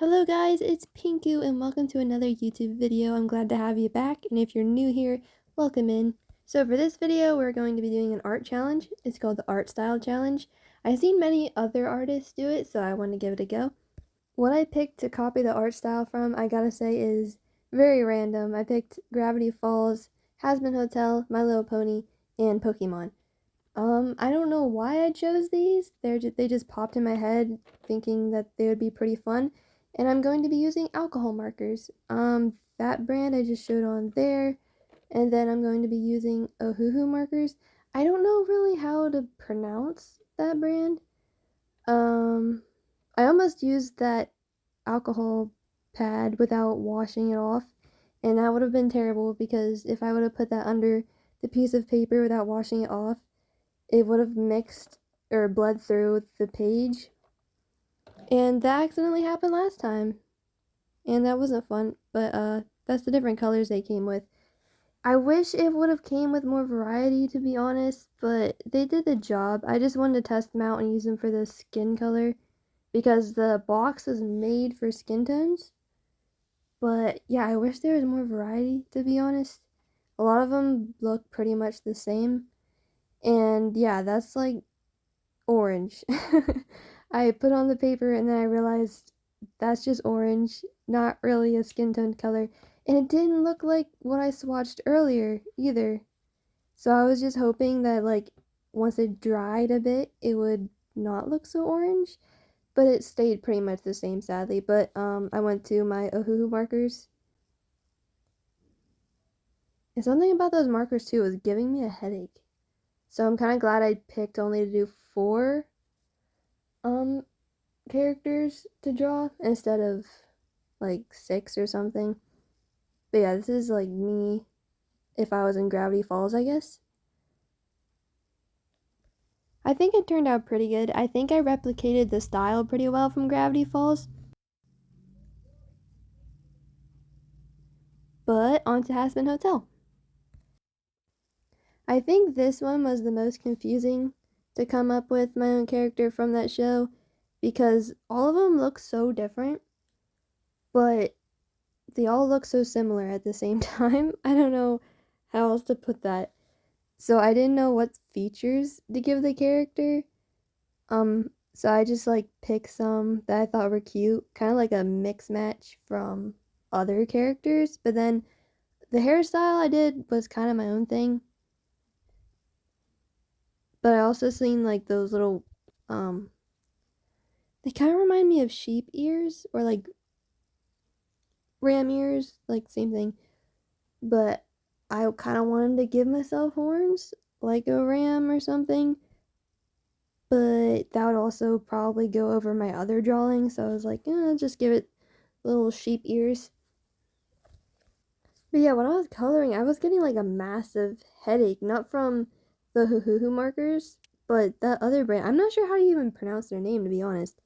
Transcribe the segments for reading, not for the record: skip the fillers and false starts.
Hello guys, it's Pinku and welcome to another YouTube video. I'm glad to have you back, and if you're new here, welcome in. So for this video, we're going to be doing an art challenge. It's called the Art Style Challenge. I've seen many other artists do it, so I want to give it a go. What I picked to copy the art style from, I gotta say, is very random. I picked Gravity Falls, Hazbin Hotel, My Little Pony, and Pokemon. I don't know why I chose these. They just popped in my head thinking that they would be pretty fun. And I'm going to be using alcohol markers. That brand I just showed on there. And then I'm going to be using ohuhu markers. I don't know really how to pronounce that brand. I almost used that alcohol pad without washing it off. And that would have been terrible because if I would have put that under the piece of paper without washing it off, it would have mixed or bled through the page. And that accidentally happened last time. And that wasn't fun, but that's the different colors they came with. I wish it would have came with more variety, to be honest, but they did the job. I just wanted to test them out and use them for the skin color because the box is made for skin tones. But yeah, I wish there was more variety, to be honest. A lot of them look pretty much the same. And yeah, that's like orange. I put on the paper and then I realized that's just orange, not really a skin tone color. And it didn't look like what I swatched earlier either. So I was just hoping that like once it dried a bit, it would not look so orange. But it stayed pretty much the same, sadly. But I went to my ohuhu markers. And something about those markers too was giving me a headache. So I'm kind of glad I picked only to do 4 characters to draw instead of like 6 or something. But yeah, this is like me if I was in Gravity Falls, I guess. I think it turned out pretty good. I think I replicated the style pretty well from Gravity Falls. But on to Hazbin Hotel. I think this one was the most confusing to come up with my own character from that show because all of them look so different, but they all look so similar at the same time. I don't know how else to put that. So I didn't know what features to give the character. So I just like picked some that I thought were cute, kind of like a mix match from other characters. But then the hairstyle I did was kind of my own thing. But I also seen like those little, they kind of remind me of sheep ears or like ram ears, like same thing. But I kind of wanted to give myself horns, like a ram or something. But that would also probably go over my other drawing, so I was like, just give it little sheep ears. But yeah, when I was coloring, I was getting like a massive headache, not from the ohuhu markers, but that other brand. I'm not sure how to even pronounce their name, to be honest.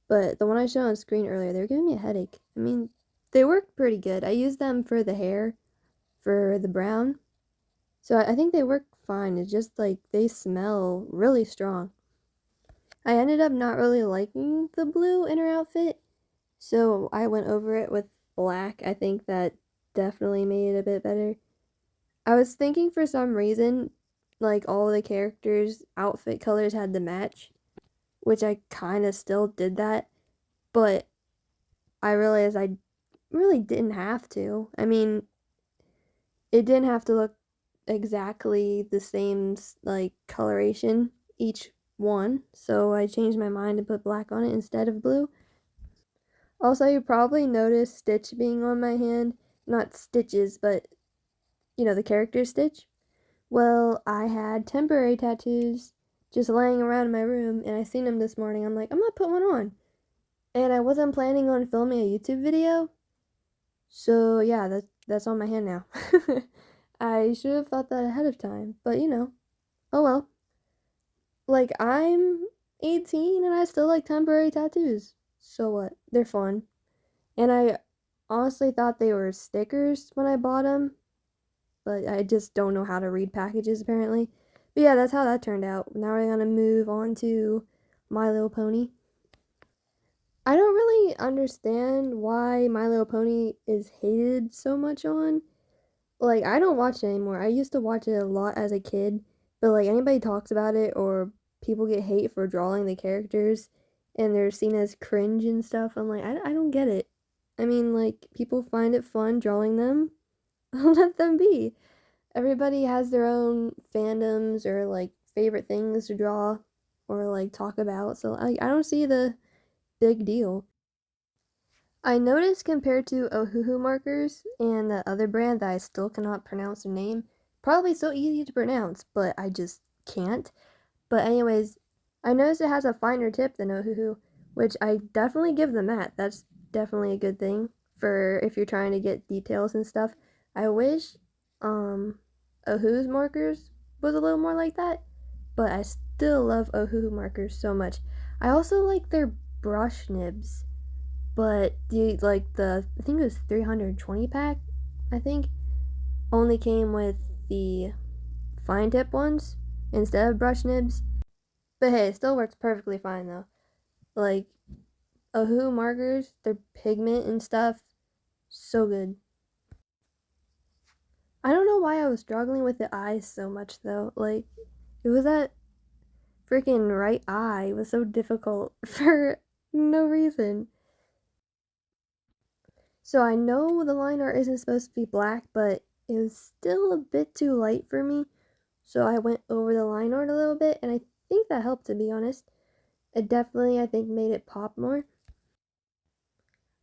But the one I showed on screen earlier, they were giving me a headache. I mean, they worked pretty good. I used them for the hair, for the brown. So I think they work fine. It's just like they smell really strong. I ended up not really liking the blue in her outfit, so I went over it with black. I think that definitely made it a bit better. I was thinking for some reason, like all the characters' outfit colors had to match, which I kind of still did that, but I realized I really didn't have to. I mean, it didn't have to look exactly the same like coloration each one, so I changed my mind and put black on it instead of blue. Also, you probably noticed Stitch being on my hand. Not stitches, but you know, the character Stitch. Well, I had temporary tattoos just laying around in my room, and I seen them this morning. I'm like, I'm gonna put one on. And I wasn't planning on filming a YouTube video, so yeah, that's on my hand now. I should have thought that ahead of time, but you know, oh well. Like, I'm 18 and I still like temporary tattoos. So what? They're fun. And I honestly thought they were stickers when I bought them, but I just don't know how to read packages apparently. But yeah, that's how that turned out. Now we're gonna move on to My Little Pony. I don't really understand why My Little Pony is hated so much on. Like, I don't watch it anymore. I used to watch it a lot as a kid, but like anybody talks about it or people get hate for drawing the characters and they're seen as cringe and stuff. I'm like, I don't get it. I mean, like, people find it fun drawing them. Let them be. Everybody has their own fandoms or like favorite things to draw or like talk about. So I don't see the big deal. I noticed compared to ohuhu markers and the other brand that I still cannot pronounce their name, probably so easy to pronounce, but I just can't. But anyways, I noticed it has a finer tip than ohuhu, which I definitely give them that. That's definitely a good thing for if you're trying to get details and stuff. I wish ohuhu's markers was a little more like that, but I still love ohuhu markers so much. I also like their brush nibs. But the like the I think it was 320 pack, I think, only came with the fine tip ones instead of brush nibs. But hey, it still works perfectly fine though. Like Ohu markers, their pigment and stuff, so good. I don't know why I was struggling with the eyes so much though. Like it was that freaking right eye was so difficult for no reason. So I know the line art isn't supposed to be black, but it was still a bit too light for me. So I went over the line art a little bit, and I think that helped, to be honest. It definitely, I think, made it pop more.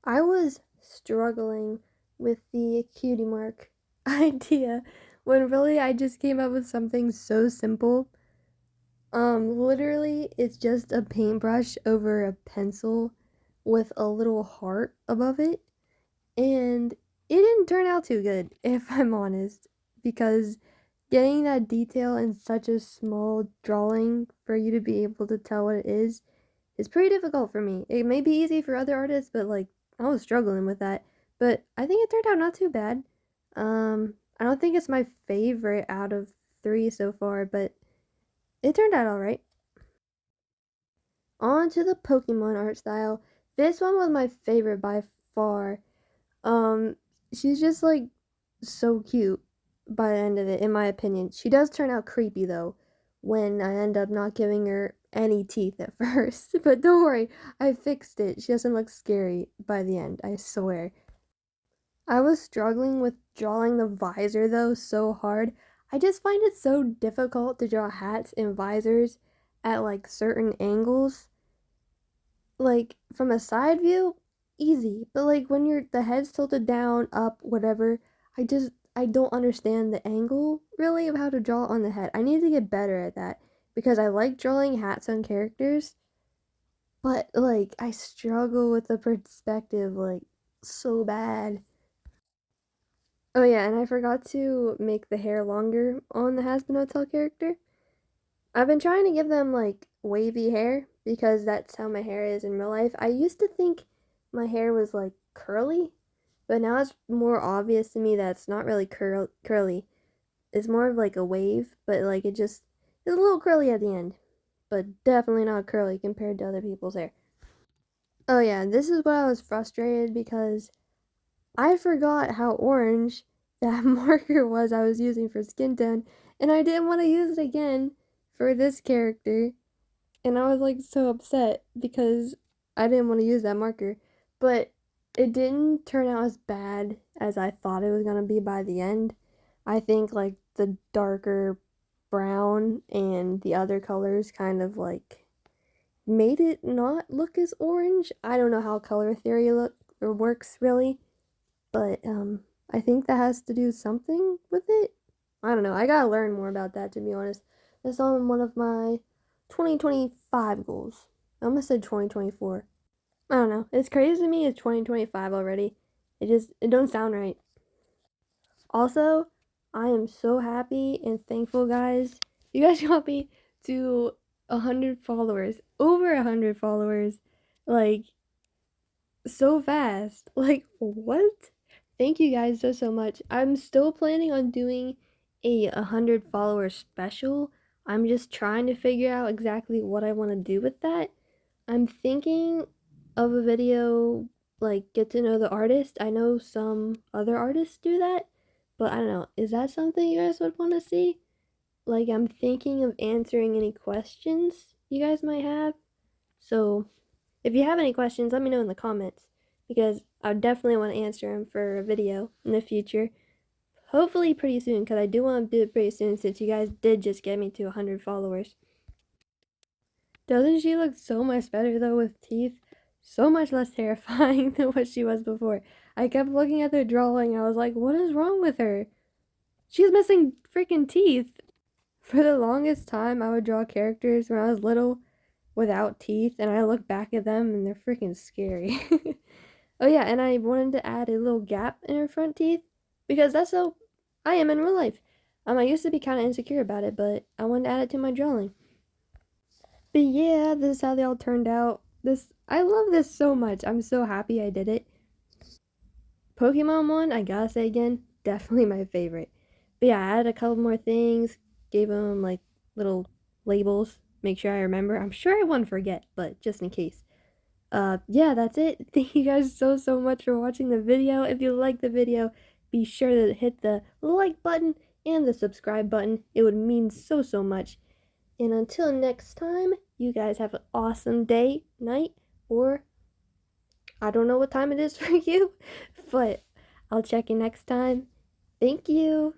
I was struggling with the cutie mark idea when really I just came up with something so simple. Literally, it's just a paintbrush over a pencil with a little heart above it. And it didn't turn out too good, if I'm honest, because getting that detail in such a small drawing for you to be able to tell what it is pretty difficult for me. It may be easy for other artists, but like I was struggling with that. But I think it turned out not too bad. I don't think it's my favorite out of three so far, but it turned out alright. On to the Pokemon art style. This one was my favorite by far. Um, she's just like so cute by the end of it, in my opinion. She does turn out creepy though when I end up not giving her any teeth at first. But don't worry, I fixed it. She doesn't look scary by the end, I swear. I was struggling with drawing the visor though so hard. I just find it so difficult to draw hats and visors at like certain angles. Like from a side view, easy, but like when the head's tilted down, up, whatever, I don't understand the angle really of how to draw on the head. I need to get better at that because I like drawing hats on characters, but like I struggle with the perspective like so bad. Oh yeah, and I forgot to make the hair longer on the Hazbin Hotel character. I've been trying to give them like wavy hair because that's how my hair is in real life. I used to think my hair was like curly, but now it's more obvious to me that it's not really curly. It's more of like a wave, but like it just is a little curly at the end, but definitely not curly compared to other people's hair. Oh yeah, this is what I was frustrated because I forgot how orange that marker was I was using for skin tone, and I didn't want to use it again for this character. And I was like so upset because I didn't want to use that marker. But it didn't turn out as bad as I thought it was going to be by the end. I think like the darker brown and the other colors kind of like made it not look as orange. I don't know how color theory look or works really, but I think that has to do something with it. I don't know. I gotta learn more about that to be honest. That's on one of my 2025 goals. I almost said 2024. I don't know. It's crazy to me it's 2025 already. It don't sound right. Also, I am so happy and thankful, guys. You guys got me to 100 followers. Over 100 followers. Like so fast. Like what? Thank you guys so much. I'm still planning on doing a 100 follower special. I'm just trying to figure out exactly what I want to do with that. I'm thinking of a video, like get to know the artist. I know some other artists do that, but I don't know. Is that something you guys would want to see? Like, I'm thinking of answering any questions you guys might have. So, if you have any questions, let me know in the comments because I definitely want to answer them for a video in the future. Hopefully, pretty soon because I do want to do it pretty soon since you guys did just get me to 100 followers. Doesn't she look so much better though with teeth? So much less terrifying than what she was before. I kept looking at the drawing. I was like, what is wrong with her? She's missing freaking teeth. For the longest time, I would draw characters when I was little without teeth, and I look back at them and they're freaking scary. Oh, yeah, and I wanted to add a little gap in her front teeth because that's how I am in real life. I used to be kind of insecure about it, but I wanted to add it to my drawing. But yeah, this is how they all turned out. I love this so much. I'm so happy I did it. Pokemon one, I gotta say again, definitely my favorite. But yeah, I added a couple more things, gave them like little labels, make sure I remember. I'm sure I won't forget, but just in case. Yeah, that's it. Thank you guys so much for watching the video. If you like the video, be sure to hit the like button and the subscribe button. It would mean so much. And until next time, you guys have an awesome day, night, or I don't know what time it is for you, but I'll check you next time. Thank you.